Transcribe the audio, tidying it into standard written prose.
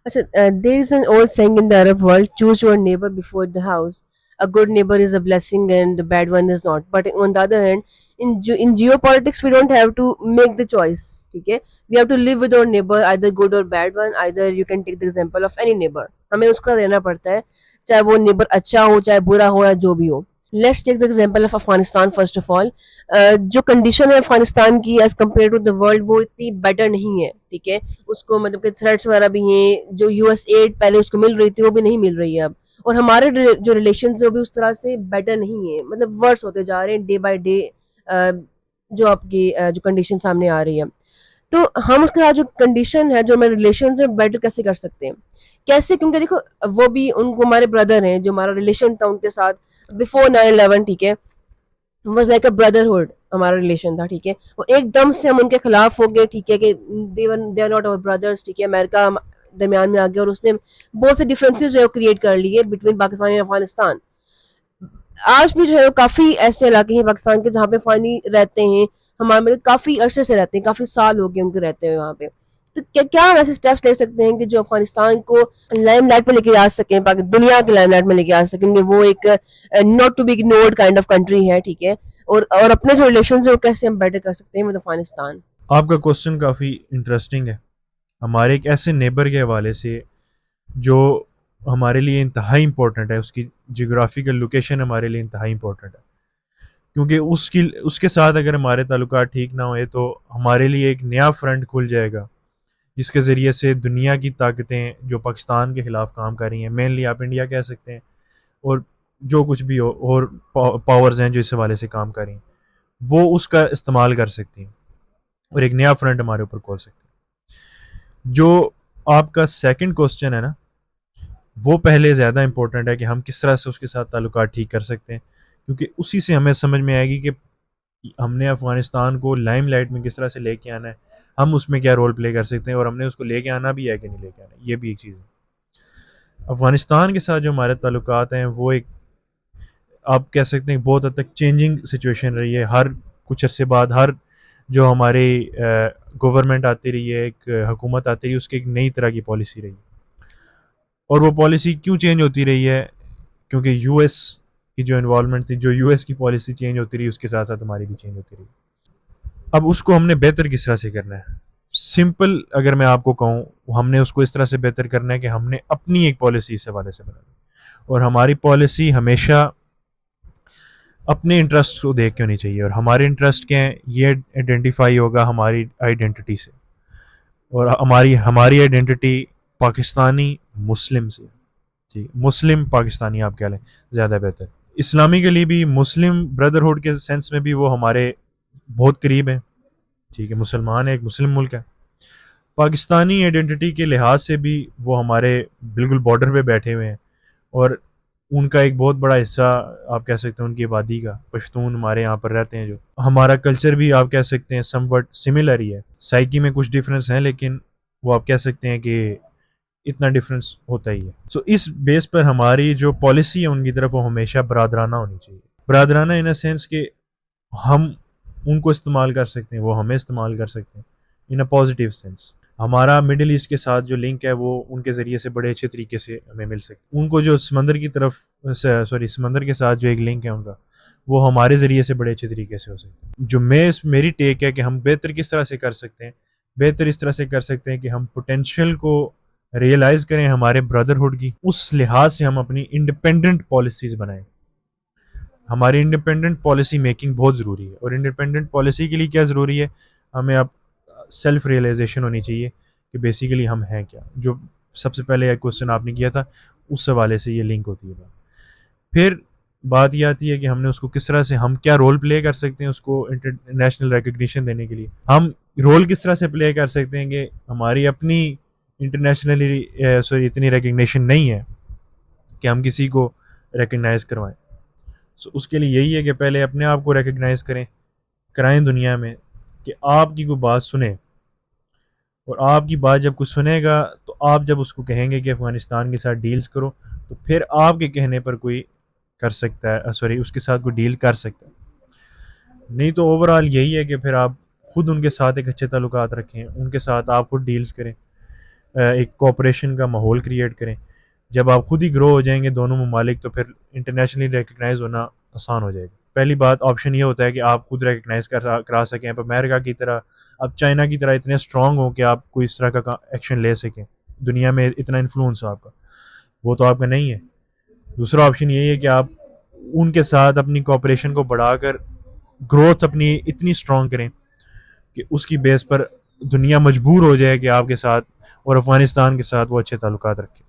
Achha, there is an old saying in the Arab world: choose your neighbor before the house. A good neighbor is a blessing, and the bad one is not. But on the other hand, in geopolitics, we don't have to make the choice. Okay, we have to live with our neighbor, either good or bad one. Either you can take the example of any neighbor. हमें उसका रहना पड़ता है, चाहे वो neighbor अच्छा हो, चाहे बुरा हो या जो भी हो. Let's take the example of Afghanistan first of all. जो कंडीशन है अफगानिस्तान की as compare to the world वो इतनी बेटर नहीं है. ठीक है, उसको मतलब कि थ्रेट्स वगैरह भी हैं, जो यूएस एड पहले उसको मिल रही थी वो भी नहीं मिल रही है अब. और हमारे जो रिलेशन है वो भी उस तरह से बेटर नहीं है, मतलब वर्स होते जा रहे हैं डे बाय डे. जो आपकी जो कंडीशन सामने आ रही है, तो हम उसके साथ जो कंडीशन है, जो हमारे रिलेशन है, बेटर कैसे कर सकते हैं? कैसे? क्योंकि देखो, वो भी उनको हमारे ब्रदर हैं, जो हमारा रिलेशन था उनके साथ बिफोर 9/11. ठीक है, वाज लाइक अ ब्रदरहुड हमारा रिलेशन था. ठीक है, वो एकदम से हम उनके खिलाफ हो गए. ठीक है, कि they are not our brothers. ठीक है, अमेरिका दरमियान में आ गया और उसने बहुत से डिफरेंसेस जो है क्रिएट कर लिए बिटवीन पाकिस्तान और अफगानिस्तान. आज भी जो है काफ़ी ऐसे इलाके हैं पाकिस्तान के जहाँ पे फ़ानी रहते हैं, हमारे मतलब काफ़ी अरसे से रहते हैं, काफ़ी साल हो गए उनके रहते हुए वहाँ पे. तो क्या क्या हम ऐसे स्टेप्स ले सकते हैं कि जो अफगानिस्तान को लाइमलाइट में लेके आ सकें, दुनिया के लाइमलाइट में लेके आ सकें, क्योंकि वो एक not to be ignored kind of country है. ठीक है, और अपने जो रिलेशन है वो कैसे हम बेटर कर सकते हैं विद अफगानिस्तान? आपका क्वेश्चन काफ़ी इंटरेस्टिंग है. हमारे एक ऐसे नेबर के हवाले से जो हमारे लिए इंतहाई इम्पोर्टेंट है, उसकी जियोग्राफिकल लोकेशन हमारे लिए इंतहाई इम्पोर्टेंट है, क्योंकि उसके साथ अगर हमारे ताल्लुकात ठीक ना हुए तो हमारे लिए एक नया फ्रंट खुल जाएगा, जिसके ज़रिए से दुनिया की ताकतें जो पाकिस्तान के ख़िलाफ़ काम कर रही हैं, मेनली आप इंडिया कह सकते हैं, और जो कुछ भी हो और पावर्स हैं जो इस हवाले से काम कर रही हैं, वो उसका इस्तेमाल कर सकती हैं और एक नया फ्रंट हमारे ऊपर खोल सकती हैं. जो आपका सेकंड क्वेश्चन है ना, वो पहले ज़्यादा इंपॉर्टेंट है कि हम किस तरह से उसके साथ ताल्लुकात ठीक कर सकते हैं, क्योंकि उसी से हमें समझ में आएगी कि हमने अफ़गानिस्तान को लाइमलाइट में किस तरह से लेके आना है, हम उसमें क्या रोल प्ले कर सकते हैं, और हमने उसको लेके आना भी है कि नहीं लेके आना, ये भी एक चीज़ है. अफ़गानिस्तान के साथ जो हमारे ताल्लुकात हैं वो एक, आप कह सकते हैं, बहुत हद तक चेंजिंग सिचुएशन रही है. हर कुछ अरसे बाद हर जो हमारी गवर्नमेंट आती रही है, एक हुकूमत आती रही है, उसकी एक नई तरह की पॉलिसी रही. और वो पॉलिसी क्यों चेंज होती रही है? क्योंकि यूएस की जो इन्वॉल्वमेंट थी, जो यूएस की पॉलिसी चेंज होती रही, उसके साथ साथ हमारी भी चेंज होती रही. अब उसको हमने बेहतर किस तरह से करना है? सिंपल अगर मैं आपको कहूँ, हमने उसको इस तरह से बेहतर करना है कि हमने अपनी एक पॉलिसी इस हवाले से बनानी, और हमारी पॉलिसी हमेशा अपने इंटरेस्ट को देख के होनी चाहिए. और हमारे इंटरेस्ट क्या हैं, ये आइडेंटिफाई होगा हमारी आइडेंटिटी से, और हमारी आइडेंटिटी पाकिस्तानी मुस्लिम से. ठीक, मुस्लिम पाकिस्तानी आप कह लें, ज़्यादा बेहतर. इस्लामिकली भी मुस्लिम ब्रदरहुड के सेंस में भी वो हमारे बहुत करीब हैं. ठीक है, मुसलमान है, एक मुस्लिम मुल्क है. पाकिस्तानी आइडेंटिटी के लिहाज से भी वो हमारे बिल्कुल बॉर्डर पे बैठे हुए हैं, और उनका एक बहुत बड़ा हिस्सा आप कह सकते हैं उनकी आबादी का, पश्तून हमारे यहाँ पर रहते हैं. जो हमारा कल्चर भी आप कह सकते हैं समवट सिमिलर ही है, साइकी में कुछ डिफरेंस हैं, लेकिन वो आप कह सकते हैं कि इतना डिफरेंस होता ही है. सो इस बेस पर हमारी जो पॉलिसी है उनकी तरफ, वो हमेशा बरादराना होनी चाहिए. बरादराना इन अ सेंस कि हम उनको इस्तेमाल कर सकते हैं, वो हमें इस्तेमाल कर सकते हैं, इन अ पॉजिटिव सेंस. हमारा मिडिल ईस्ट के साथ जो लिंक है वो उनके ज़रिए से बड़े अच्छे तरीके से हमें मिल सकता है. उनको जो समंदर की तरफ, सॉरी, समंदर के साथ जो एक लिंक है उनका, वो हमारे ज़रिए से बड़े अच्छे तरीके से हो सकता है. जो मेरी टेक है कि हम बेहतर किस तरह से कर सकते हैं, बेहतर इस तरह से कर सकते हैं कि हम पोटेंशियल को रियलाइज़ करें हमारे ब्रदरहुड की, उस लिहाज से हम अपनी इंडिपेंडेंट पॉलिसीज़ बनाएं. हमारी इंडिपेंडेंट पॉलिसी मेकिंग बहुत ज़रूरी है, और इंडिपेंडेंट पॉलिसी के लिए क्या ज़रूरी है, हमें अब सेल्फ रियलाइजेशन होनी चाहिए कि बेसिकली हम हैं क्या. जो सबसे पहले क्वेश्चन आपने किया था, उस हवाले से ये लिंक होती है बात. फिर बात ये आती है कि हमने उसको किस तरह से, हम क्या रोल प्ले कर सकते हैं उसको इंटरनेशनल रिकग्निशन देने के लिए. हम रोल किस तरह से प्ले कर सकते हैं कि हमारी अपनी इंटरनेशनली सॉरी इतनी रिकग्निशन नहीं है कि हम किसी को रिकग्नाइज़ करवाएं. सो उसके लिए यही है कि पहले अपने आप को रिकग्नाइज़ कराएं दुनिया में, कि आपकी कोई बात सुने, और आपकी बात जब कोई सुनेगा तो आप जब उसको कहेंगे कि अफ़गानिस्तान के साथ डील्स करो, तो फिर आपके कहने पर कोई कर सकता है, सॉरी, उसके साथ कोई डील कर सकता है. नहीं तो ओवरऑल यही है कि फिर आप खुद उनके साथ एक अच्छे ताल्लुकात रखें, उनके साथ आप खुद डील्स करें. ایک کوپریشن کا ماحول کریٹ کریں. جب آپ خود ہی گرو ہو جائیں گے دونوں ممالک تو پھر انٹرنیشنلی ریکگنائز ہونا آسان ہو جائے گا. پہلی بات آپشن یہ ہوتا ہے کہ آپ خود ریکگنائز کرا سکیں. اب امریکہ کی طرح اب چائنا کی طرح اتنے اسٹرانگ ہوں کہ آپ کوئی اس طرح کا ایکشن لے سکیں, دنیا میں اتنا انفلوئنس ہو آپ کا, وہ تو آپ کا نہیں ہے. دوسرا آپشن یہی ہے کہ آپ ان کے ساتھ اپنی کوپریشن کو بڑھا کر گروتھ اپنی اتنی اسٹرانگ کریں کہ اس کی بیس پر دنیا مجبور ہو جائے کہ آپ کے ساتھ اور افغانستان کے ساتھ وہ اچھے تعلقات رکھے.